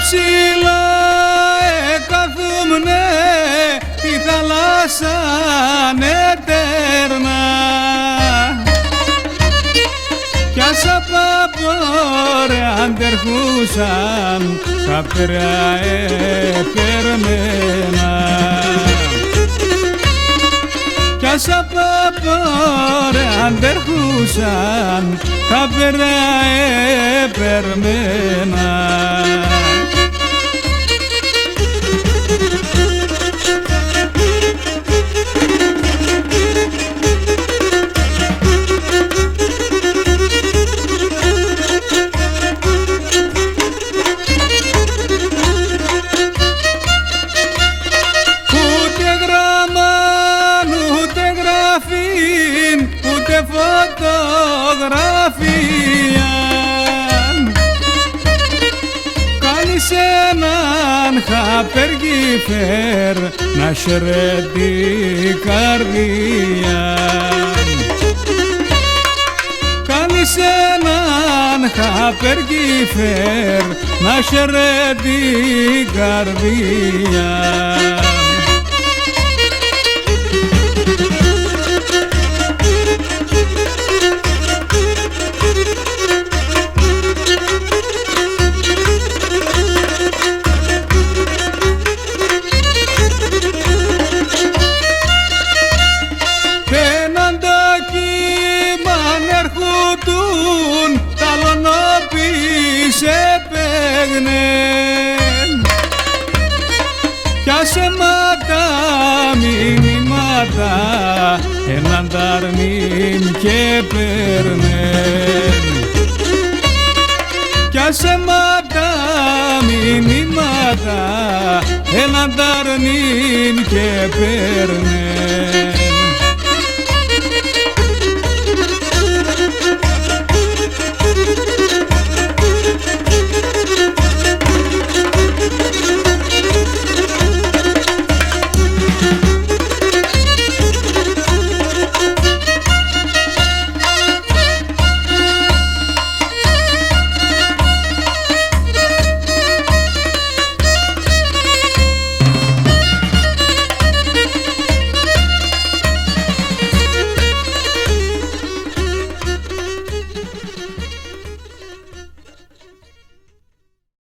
ψηλά εκαθούμνε τη θάλασσα ετερνά κι ας απαπόρε αντερχούσαν τα πέρα επερμένα κι ας απαπόρε αντερχούσαν τα πέρα επερμένα. Ούτε φωτογραφία κάνεις έναν χαπεργίφερ να σέρε την καρδία κάνεις έναν χαπεργίφερ να σέρε την καρδία. Σε παίγνεν κι άσε μάτα μηνύματα έναν ταρνήν και παίρνεν κι άσε μάτα μηνύματα έναν ταρνήν και παίρνεν.